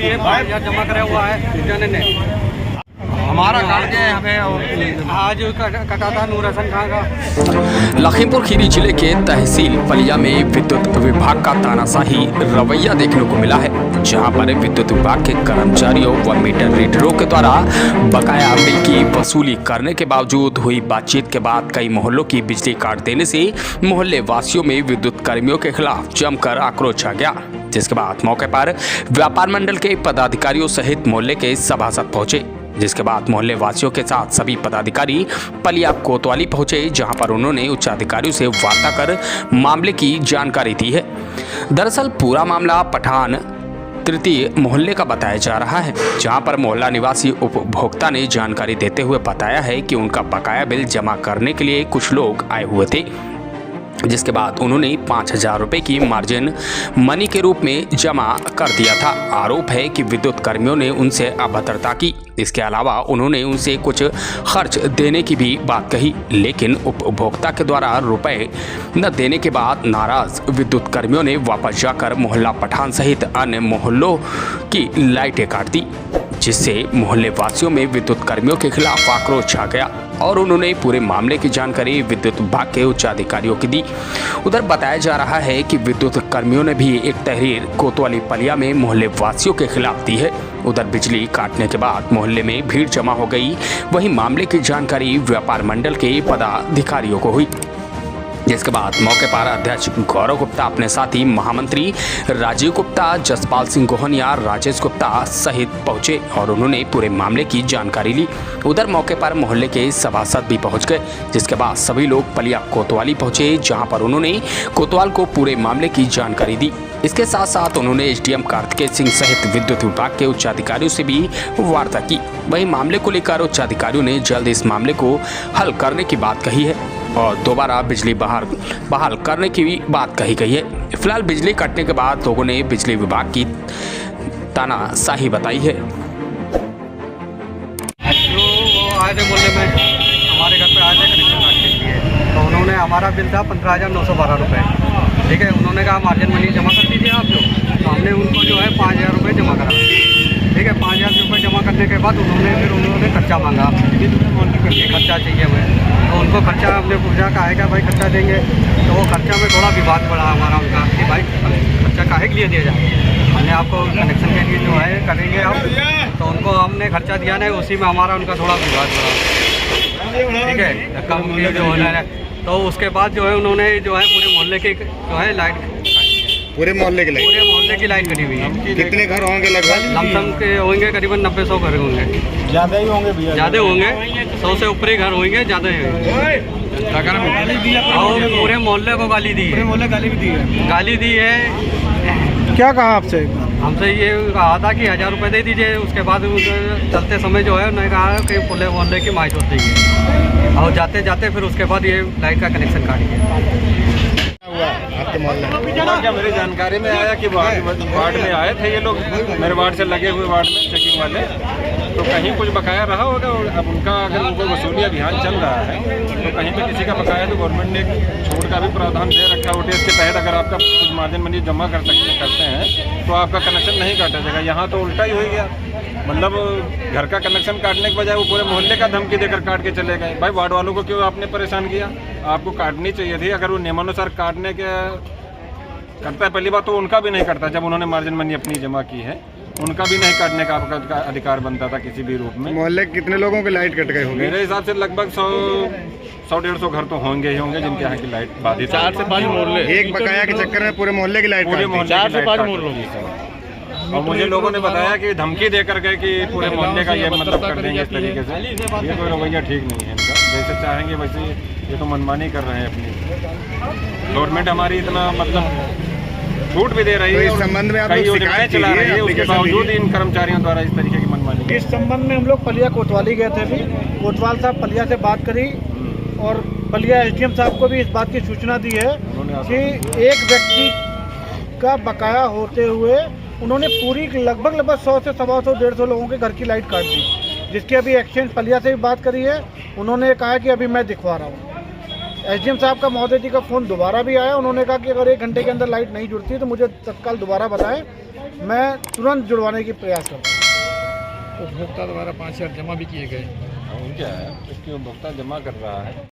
ये 5000 जमा करा हुआ है जाने ने हमारा कार्ड जो है हमें आज कटा था नूर हसन खां का। लखीमपुर खीरी जिले के तहसील पलिया में विद्युत विभाग का तानाशाही रवैया देखने को मिला है, जहां पर विद्युत विभाग के कर्मचारियों व मीटर रीडरों के द्वारा बकाया बिल की वसूली करने के बावजूद हुई बातचीत के बाद कई मोहल्लों की बिजली काट देने से मोहल्ले वासियों में विद्युत कर्मियों के खिलाफ जमकर आक्रोश आ गया, जिसके बाद मौके पर व्यापार मंडल के पदाधिकारियों सहित मोहल्ले के सभासद पहुंचे। जिसके बाद मोहल्ले वासियों के साथ सभी पदाधिकारी पलिया कोतवाली पहुंचे, जहां पर उन्होंने उच्च अधिकारियों से वार्ता कर मामले की जानकारी दी है। दरअसल पूरा मामला पठान तृतीय मोहल्ले का बताया जा रहा है, जहां पर मोहल्ला निवासी उपभोक्ता ने जानकारी देते हुए बताया है कि उनका बकाया बिल जमा करने के लिए कुछ लोग आए हुए थे, जिसके बाद उन्होंने 5000 रुपये की मार्जिन मनी के रूप में जमा कर दिया था। आरोप है कि विद्युत कर्मियों ने उनसे अभद्रता की। इसके अलावा उन्होंने उनसे कुछ खर्च देने की भी बात कही, लेकिन उपभोक्ता के द्वारा रुपए न देने के बाद नाराज विद्युत कर्मियों ने वापस जाकर मोहल्ला पठान सहित अन्य मोहल्लों की लाइटें काट दी, जिससे मोहल्ले वासियों में विद्युत कर्मियों के खिलाफ आक्रोश छा गया और उन्होंने पूरे मामले की जानकारी विद्युत विभाग के उच्च अधिकारियों की दी। उधर बताया जा रहा है कि विद्युत कर्मियों ने भी एक तहरीर कोतवाली पलिया में मोहल्ले वासियों के खिलाफ दी है। उधर बिजली काटने के बाद मोहल्ले में भीड़ जमा हो गई। वहीं मामले की जानकारी व्यापार मंडल के पदाधिकारियों को हुई, जिसके बाद मौके पर अध्यक्ष गौरव गुप्ता अपने साथी महामंत्री राजीव गुप्ता, जसपाल सिंह गोहनिया, राजेश गुप्ता सहित पहुंचे और उन्होंने पूरे मामले की जानकारी ली। उधर मौके पर मोहल्ले के सभासद भी पहुंच गए, जिसके बाद सभी लोग पलिया कोतवाली पहुंचे, जहां पर उन्होंने कोतवाल को पूरे मामले की जानकारी दी। इसके साथ साथ उन्होंने एसडीएम कार्तिकेय सिंह सहित विद्युत विभाग के उच्च अधिकारियों से भी वार्ता की। वहीं मामले को लेकर उच्च अधिकारियों ने जल्द इस मामले को हल करने की बात कही है और दोबारा बिजली बहाल करने की भी बात कही गई है। फिलहाल बिजली कटने के बाद लोगों ने बिजली विभाग की तानाशाही बताई है। जो वो आए थे मोहल्ले में हमारे घर पे आए थे कनेक्शन काटने के लिए, तो उन्होंने हमारा बिल था 15,912 रुपये। ठीक है, उन्होंने कहा मार्जिन मनी जमा कर दीजिए आप तो हमने उनको जो है 5,000 रुपये जमा करा। ठीक है, 5,000 रुपये जमा करने के बाद उन्होंने खर्चा मांगा कि खर्चा चाहिए हमें, तो उनको खर्चा हमने पूछा काहे का भाई खर्चा देंगे, तो वो खर्चा में थोड़ा विवाद बढ़ा हमारा उनका कि भाई खर्चा काहे के लिए दिया जाए, हमने आपको कनेक्शन के लिए जो है करेंगे आप, तो उनको हमने खर्चा दिया नहीं, उसी में हमारा उनका थोड़ा विवाद बढ़ा। ठीक है, कम जो है तो उसके बाद जो है उन्होंने जो है पूरे मोहल्ले की जो है लाइट, पूरे मोहल्ले की लाइट कटी हुई है। कितने घर होंगे लगभग? लमसम के होंगे करीबन 90-100 घर होंगे, ज़्यादा ही होंगे भैया, ज़्यादा होंगे, 100 से ऊपर ही घर होंगे, ज़्यादा और पूरे मोहल्ले को गाली दी है, गाली दी है। क्या कहा आपसे? हमसे ये कहा था कि 1,000 रुपये दे दीजिए। उसके बाद चलते समय जो है उन्होंने कहा कि पूरे मोहल्ले की माइट होती है और जाते जाते फिर उसके बाद ये लाइट का कनेक्शन काट दिया। आपके मोहल्ले में क्या मेरी जानकारी में आया कि वार्ड में आए थे ये लोग, मेरे वार्ड से लगे हुए वार्ड में चेकिंग वाले, तो कहीं कुछ बकाया रहा होगा। और अब उनका अगर उनको वसूली अभियान चल रहा है तो कहीं पे किसी का बकाया, तो गवर्नमेंट ने छूट का भी प्रावधान दे रखा है ओटीएस के तहत। अगर आपका कुछ मार्जिन मनी जमा करते हैं तो आपका कनेक्शन नहीं काटा जाएगा। यहाँ तो उल्टा ही हो गया, मतलब घर का कनेक्शन काटने के बजाय वो पूरे मोहल्ले का धमकी देकर काट के चले गए। भाई वार्ड वालों को क्यों आपने परेशान किया? आपको काटनी चाहिए थी। अगर वो नियमानुसार काटने के करता है, पहली बात तो उनका भी नहीं करता। जब उन्होंने मार्जिन मनी अपनी जमा की है, उनका भी नहीं काटने का आपका अधिकार बनता था किसी भी रूप में। मोहल्ले कितने लोगों की लाइट कट गई होगी? मेरे हिसाब से लगभग 100-150 घर तो होंगे ही होंगे जिनके यहाँ की लाइट बाधित। 4 से 5 मोहल्ले एक बकाया के चक्कर में पूरे मोहल्ले की लाइट, पूरे मोहल्ले 4 से 5 मोहल्लों की। और मुझे लोगों ने बताया कि धमकी देकर गए कि पूरे मोहल्ले का ये मतलब कर देंगे इस तरीके से। ये कोई रवैया ठीक नहीं है इनका। जैसे चाहेंगे वैसे ये तो मनमानी कर रहे हैं अपनी। गवर्नमेंट हमारी इतना मतलब छूट भी दे रही है, इस संबंध में आप कई लोग योजनाएं चला रही है, उसके बावजूद इन कर्मचारियों द्वारा इस तरीके की मनमानी। इस संबंध में हम लोग पलिया कोतवाली गए थे। अभी कोतवाल साहब पलिया से बात करी और पलिया एसडीएम साहब को भी इस बात की सूचना दी है कि एक व्यक्ति का बकाया होते हुए उन्होंने पूरी लगभग 100 से 125-150 लोगों के घर की लाइट काट दी, जिसकी अभी एक्सचेंज पलिया से भी बात करी है। उन्होंने कहा कि अभी मैं दिखवा रहा हूँ। एसडीएम साहब का महोदय जी का फ़ोन दोबारा भी आया। उन्होंने कहा कि अगर 1 घंटे के अंदर लाइट नहीं जुड़ती तो मुझे तत्काल दोबारा बताएं, मैं तुरंत जुड़वाने की प्रयास करूँगा। उपभोक्ता द्वारा 5,000 जमा भी किए गए। और क्या है, इसकी उपभोक्ता जमा कर रहा है।